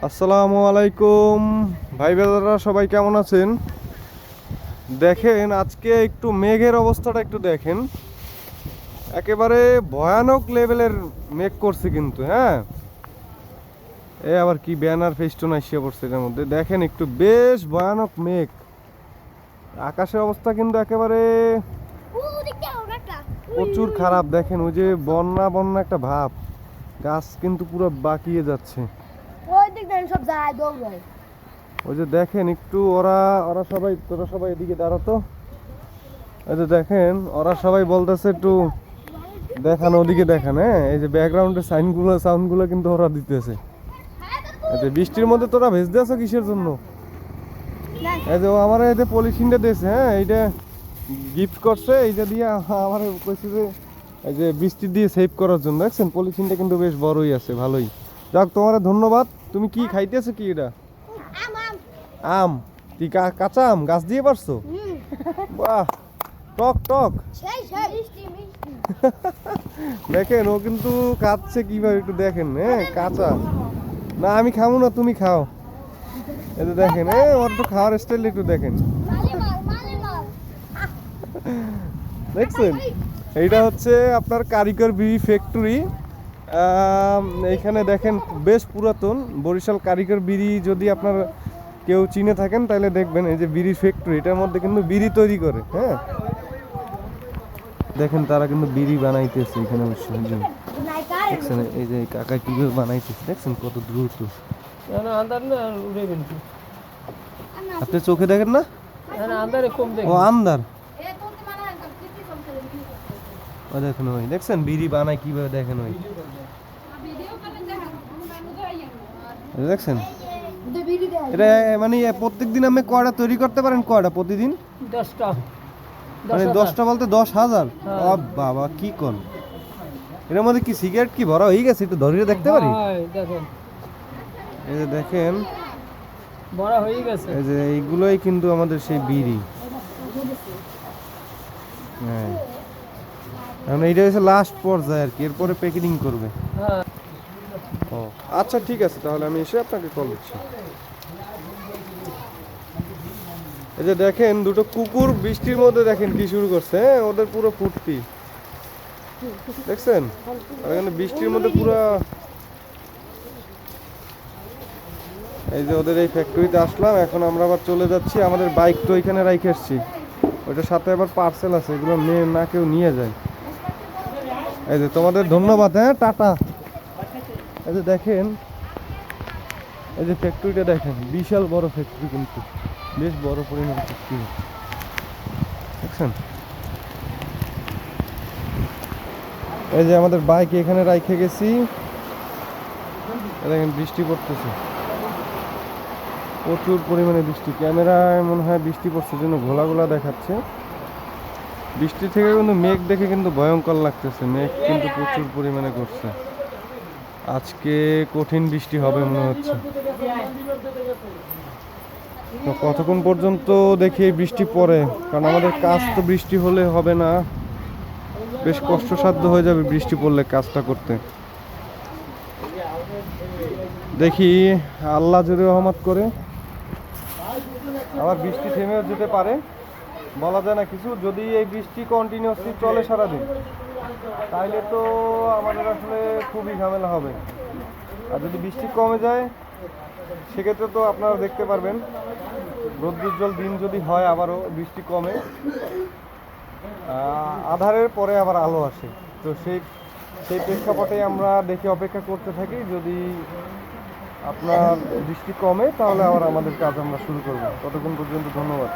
আসসালামু আলাইকুম ভাই ব্রাদাররা, সবাই কেমন আছেন? দেখেন আজকে একটু মেঘের অবস্থাটা একটু দেখেন, একেবারে ভয়ানক লেভেলের মেঘ করছে কিন্তু। হ্যাঁ, এ আবার কি ব্যানার ফেস্টুন আসিয়া পড়ছে এর মধ্যে, দেখেন একটু বেশ ভয়ানক মেঘ। আকাশের অবস্থা কিন্তু একেবারে প্রচুর খারাপ। দেখেন ওই যে বন্যা বন্যা একটা ভাব, গাছ কিন্তু পুরো বাকিয়ে যাচ্ছে। ওই যে দেখেন একটু ওরা ওরা সবাই, তোরা সবাই এদিকে দাঁড়াতো। এই যে দেখেন ওরা সবাই বলতেছে একটু দেখান, ওদিকে দেখান। হ্যাঁ, এই যে ব্যাকগ্রাউন্ডের সাউন্ডগুলো কিন্তু ওরা দিতেছে। এই যে বৃষ্টির মধ্যে তোরা ভেজতে আছো কিসের জন্য? এই যে ও আমার এই যে পলিথিনটা দিয়েছে, হ্যাঁ এইটা গিফট করছে, এইটা দিয়ে আমার কইছে যে এই যে বৃষ্টি দিয়ে সেভ করার জন্য। দেখছেন পলিথিনটা কিন্তু বেশ বড়ই আছে, ভালোই। যাক, তোমার ধন্যবাদ। তুমি কি খাইতেছো কি এটা? আম? কি কাঁচা আম গাছ দিয়ে পারছো? বাহ, টক টক। দেখেন ও কিন্তু কাঁদছে কিভাবে, একটু দেখেন। হ্যাঁ, কাঁচা না, আমি খাবো না, তুমি খাও। এই যে দেখেন, ওর তো খাওয়ার স্টাইল একটু দেখেন। দেখছেন, এইটা হচ্ছে আপনার কারিগর বিড়ি ফ্যাক্টরি। এইখানে দেখেন বেশ পুরাতন বরিশাল কারিগর বিড়ি, যদি আপনার কেউ চিনে থাকেন তাহলে দেখবেন এই যে বিড়ি ফ্যাক্টরি, এটার মধ্যে কিন্তু বিড়ি তৈরি করে। হ্যাঁ, দেখেন তারা কিন্তু বিড়ি বানাইতেছে এখানে বসে। দেখছেন এই যে কাকা কিভাবে বানাইতেছে, দেখছেন কত দ্রুত। আপনি চোখে দেখেন না? ও আন্দার। ও দেখেন ওই, দেখছেন বিড়ি বানায় কিভাবে, দেখেন ওই, দেখছেন। এটা মানে প্রত্যেকদিন আপনি কয়টা তৈরি করতে পারেন? কয়টা প্রতিদিন? 10টা। মানে 10টা বলতে 10,000? ও বাবা, কি কোন! এর মধ্যে কি সিগারেট কি ভরা হয়ে গেছে? একটু ধরিয়ে দেখতে পারি? দেখেন, এই যে দেখেন ভরা হয়ে গেছে। এই যে এইগুলোই কিন্তু আমাদের সেই বিড়ি। হ্যাঁ, মানে এটা হচ্ছে লাস্ট পর্যায়ে আর কি, এরপরে প্যাকেটিং করবে। হ্যাঁ। ও আচ্ছা, ঠিক আছে, তাহলে আমি এসে আপনাকে কল দিচ্ছি। এই যে দেখেন দুটো কুকুর বৃষ্টির মধ্যে দেখেন কি শুরু করছে। হ্যাঁ, ওদের পুরো ফুর্তি দেখছেন। আর এখানে বৃষ্টির মধ্যে পুরো, এই যে ওদের এই ফ্যাক্টরিতে আসলাম, এখন আমরা আবার চলে যাচ্ছি। আমাদের বাইক তো এখানে রাইখে এসছি, ওইটার সাথে আবার পার্সেল আছে, এগুলো না কেউ নিয়ে যায়। এই যে তোমাদের ধন্যবাদ। হ্যাঁ, টাটা। এই যে দেখেন এই যে ফ্যাক্টরিটা দেখেন, বিশাল বড় ফ্যাক্টরি, কিন্তু বেশ বড় পরিমাণ ফ্যাক্টরি। দেখছেন, এই যে আমাদের বাইক এখানে রাইখে গেছি। দেখেন বৃষ্টি পড়তেছে, প্রচুর পরিমাণে বৃষ্টি। ক্যামেরায় মনে হয় বৃষ্টি পড়ছে জন্য ঘোলা ঘোলা দেখাচ্ছে। বৃষ্টি থেকে কিন্তু মেঘ দেখে কিন্তু ভয়ঙ্কর লাগতেছে, মেঘ কিন্তু প্রচুর পরিমাণে করছে। আজকে কঠিন বৃষ্টি হবে মনে হচ্ছে। তো কতক্ষণ পর্যন্ত দেখি বৃষ্টি পড়ে, কারণ আমাদের কাজ তো বৃষ্টি হলে হবে না, বেশ কষ্টসাধ্য হয়ে যাবে বৃষ্টি পড়লে কাজটা করতে। দেখি আল্লাহ যদি রহমত করে আবার বৃষ্টি থেমেও যেতে পারে, বলা যায় না কিছু। যদি এই বৃষ্টি কন্টিনিউসলি চলে সারাদিন, তাইলে তো আমাদের আসলে খুবই ঝামেলা হবে। আর যদি বৃষ্টি কমে যায়, সেক্ষেত্রে তো আপনারা দেখতে পারবেন, রৌদ্রোজ্জ্বল দিন যদি হয়, আবারও বৃষ্টি কমে, আধারের পরে আবার আলো আসে। তো সেই প্রেক্ষাপটে আমরা দেখে অপেক্ষা করতে থাকি। যদি আপনার বৃষ্টি কমে, তাহলে আবার আমাদের কাজ আমরা শুরু করব। ততক্ষণ পর্যন্ত ধন্যবাদ।